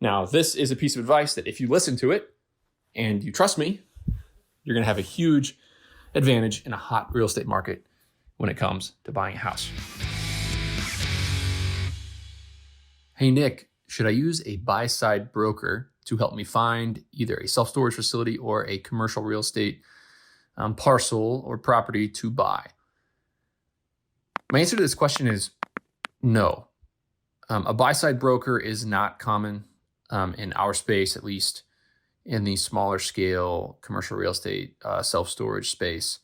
Now, this is a piece of advice that if you listen to it and you trust me, you're going to have a huge advantage in a hot real estate market when it comes to buying a house. Hey, Nick, should I use a buy-side broker to help me find either a self-storage facility or a commercial real estate parcel or property to buy? My answer to this question is no. A buy-side broker is not common in our space, at least in the smaller scale commercial real estate self-storage space.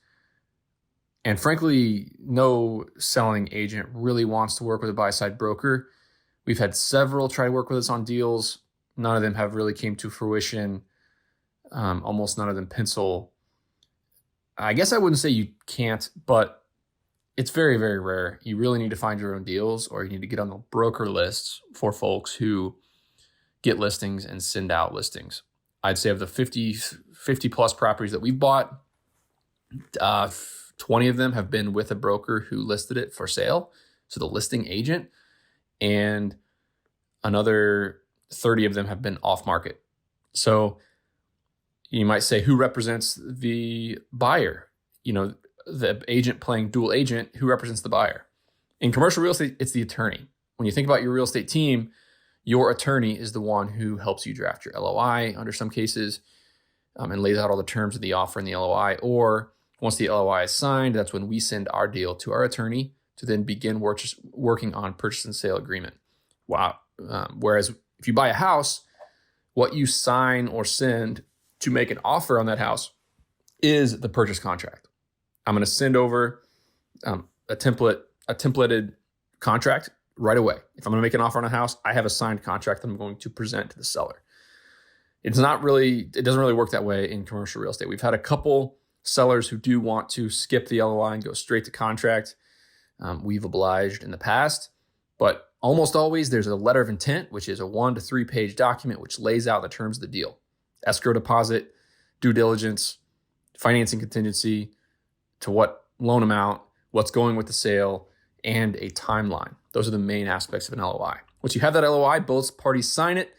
And frankly, no selling agent really wants to work with a buy-side broker. We've had several try to work with us on deals. None of them have really came to fruition. Almost none of them pencil. I guess I wouldn't say you can't, but it's very, very rare. You really need to find your own deals, or you need to get on the broker lists for folks who get listings and send out listings. I'd say of the 50 plus properties that we've bought, 20 of them have been with a broker who listed it for sale, so the listing agent, and another 30 of them have been off market. So you might say, who represents the buyer? You know, the agent playing dual agent, who represents the buyer? In commercial real estate, it's the attorney. When you think about your real estate team, your attorney is the one who helps you draft your LOI under some cases, and lays out all the terms of the offer in the LOI. Or once the LOI is signed, that's when we send our deal to our attorney to then begin working on purchase and sale agreement. Wow. Whereas if you buy a house, what you sign or send to make an offer on that house is the purchase contract. I'm going to send over a templated contract right away. If I'm going to make an offer on a house, I have a signed contract that I'm going to present to the seller. It doesn't really work that way in commercial real estate. We've had a couple sellers who do want to skip the LOI and go straight to contract. We've obliged in the past, but almost always there's a letter of intent, which is a 1 to 3 page document which lays out the terms of the deal: escrow deposit, due diligence, financing contingency, to what loan amount, what's going with the sale, and a timeline. Those are the main aspects of an LOI. Once you have that LOI, both parties sign it,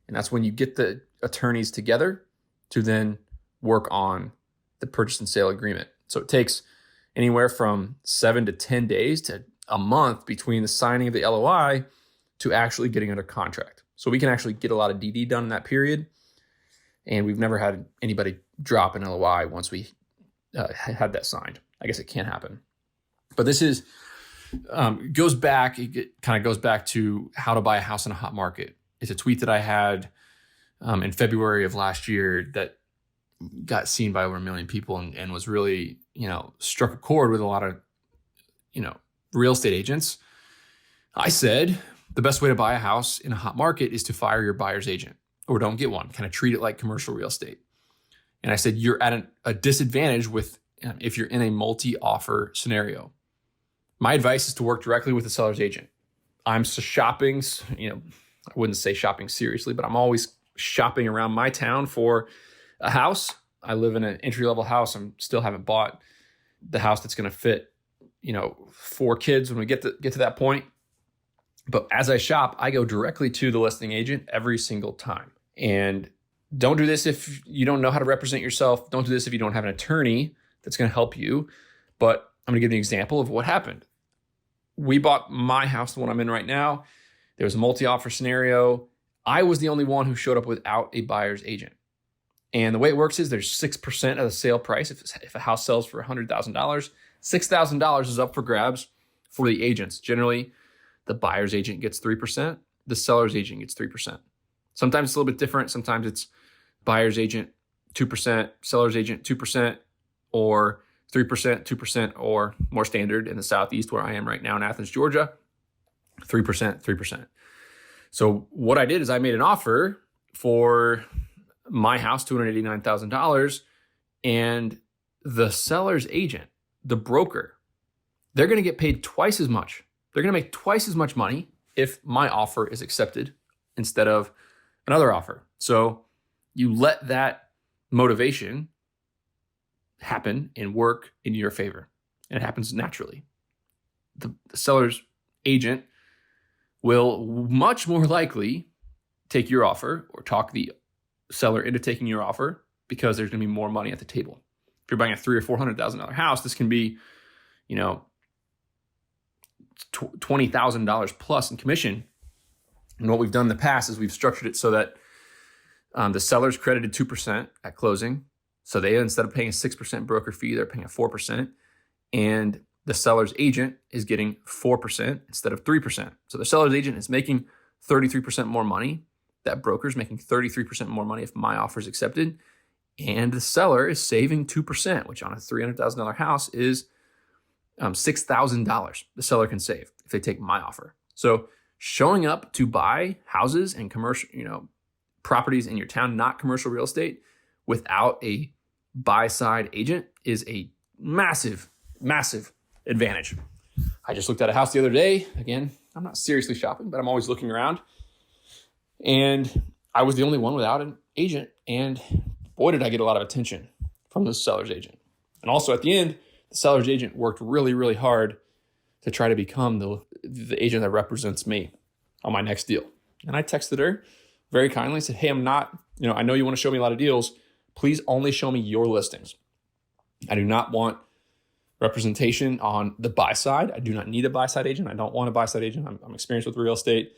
and that's when you get the attorneys together to then work on the purchase and sale agreement. So it takes anywhere from 7 to 10 days to a month between the signing of the LOI to actually getting under contract. So we can actually get a lot of DD done in that period. And we've never had anybody drop an LOI once we had that signed. I guess it can happen. But this is goes back to how to buy a house in a hot market. It's a tweet that I had in February of last year that got seen by over 1 million people and was really, struck a chord with a lot of, real estate agents. I said, the best way to buy a house in a hot market is to fire your buyer's agent, or don't get one. Kind of treat it like commercial real estate. And I said, you're at a disadvantage if you're in a multi-offer scenario. My advice is to work directly with the seller's agent. I'm shopping, I wouldn't say shopping seriously, but I'm always shopping around my town for a house. I live in an entry-level house. I still haven't bought the house that's going to fit, 4 kids when we get to that point. But as I shop, I go directly to the listing agent every single time. And don't do this if you don't know how to represent yourself. Don't do this if you don't have an attorney that's going to help you. But I'm going to give you an example of what happened. We bought my house, the one I'm in right now. There was a multi-offer scenario. I was the only one who showed up without a buyer's agent. And the way it works is there's 6% of the sale price. If a house sells for $100,000, $6,000 is up for grabs for the agents. Generally, the buyer's agent gets 3%. The seller's agent gets 3%. Sometimes it's a little bit different. Sometimes it's buyer's agent 2%, seller's agent 2%, or 3%, 2%, or more standard in the Southeast where I am right now in Athens, Georgia, 3%, 3%. So what I did is I made an offer for my house, $289,000, and the seller's agent, the broker, they're going to get paid twice as much. They're going to make twice as much money if my offer is accepted instead of another offer. So you let that motivation happen and work in your favor. And it happens naturally. The seller's agent will much more likely take your offer or talk the seller into taking your offer because there's going to be more money at the table. If you're buying a $300,000 or $400,000 house, this can be, $20,000 plus in commission. And what we've done in the past is we've structured it so that the seller's credited 2% at closing. So they, instead of paying a 6% broker fee, they're paying a 4%. And the seller's agent is getting 4% instead of 3%. So the seller's agent is making 33% more money. That broker's making 33% more money if my offer is accepted. And the seller is saving 2%, which on a $300,000 house is $6,000 the seller can save if they take my offer. So showing up to buy houses and commercial, properties in your town, not commercial real estate, without a buy-side agent is a massive, massive advantage. I just looked at a house the other day. Again, I'm not seriously shopping, but I'm always looking around. And I was the only one without an agent. And boy, did I get a lot of attention from the seller's agent. And also at the end, the seller's agent worked really, really hard to try to become the agent that represents me on my next deal. And I texted her very kindly, said, hey, I'm not, I know you want to show me a lot of deals. Please only show me your listings. I do not want representation on the buy side. I do not need a buy side agent. I don't want a buy side agent. I'm experienced with real estate,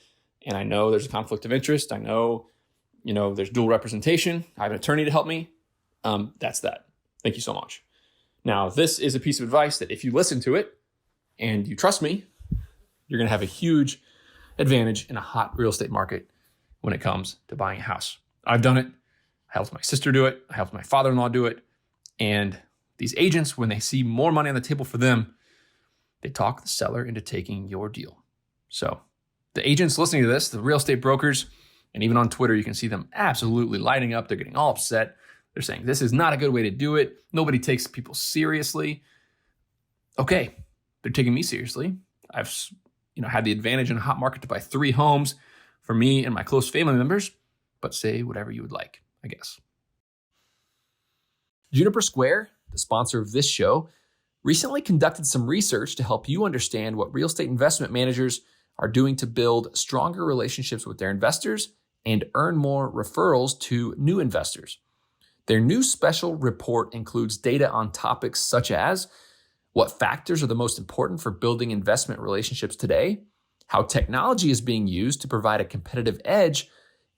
and I know there's a conflict of interest. I know, there's dual representation. I have an attorney to help me. That's that. Thank you so much. Now, this is a piece of advice that if you listen to it and you trust me, you're going to have a huge advantage in a hot real estate market when it comes to buying a house. I've done it. I helped my sister do it. I helped my father-in-law do it. And these agents, when they see more money on the table for them, they talk the seller into taking your deal. So the agents listening to this, the real estate brokers, and even on Twitter, you can see them absolutely lighting up. They're getting all upset. They're saying, this is not a good way to do it. Nobody takes people seriously. Okay, they're taking me seriously. I've had the advantage in a hot market to buy 3 homes for me and my close family members, but say whatever you would like, I guess. Juniper Square, the sponsor of this show, recently conducted some research to help you understand what real estate investment managers are doing to build stronger relationships with their investors and earn more referrals to new investors. Their new special report includes data on topics such as what factors are the most important for building investment relationships today, how technology is being used to provide a competitive edge,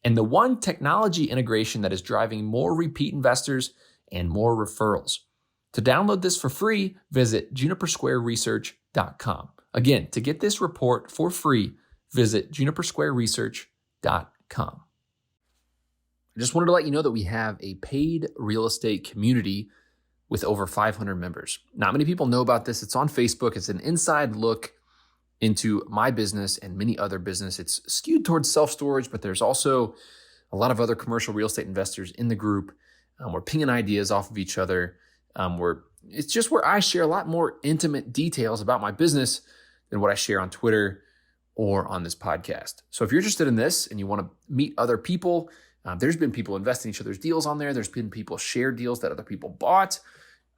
and the one technology integration that is driving more repeat investors and more referrals. To download this for free, visit junipersquareresearch.com. Again, to get this report for free, visit junipersquareresearch.com. I just wanted to let you know that we have a paid real estate community with over 500 members. Not many people know about this. It's on Facebook. It's an inside look into my business and many other business. It's skewed towards self-storage, but there's also a lot of other commercial real estate investors in the group. We're pinging ideas off of each other. It's just where I share a lot more intimate details about my business than what I share on Twitter or on this podcast. So if you're interested in this and you want to meet other people, there's been people invest in each other's deals on there. There's been people share deals that other people bought.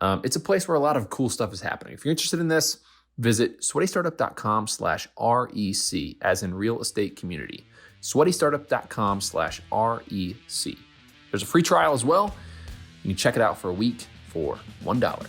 It's a place where a lot of cool stuff is happening. If you're interested in this, visit sweatystartup.com/REC, as in real estate community. sweatystartup.com/REC. There's a free trial as well. You can check it out for a week for $1.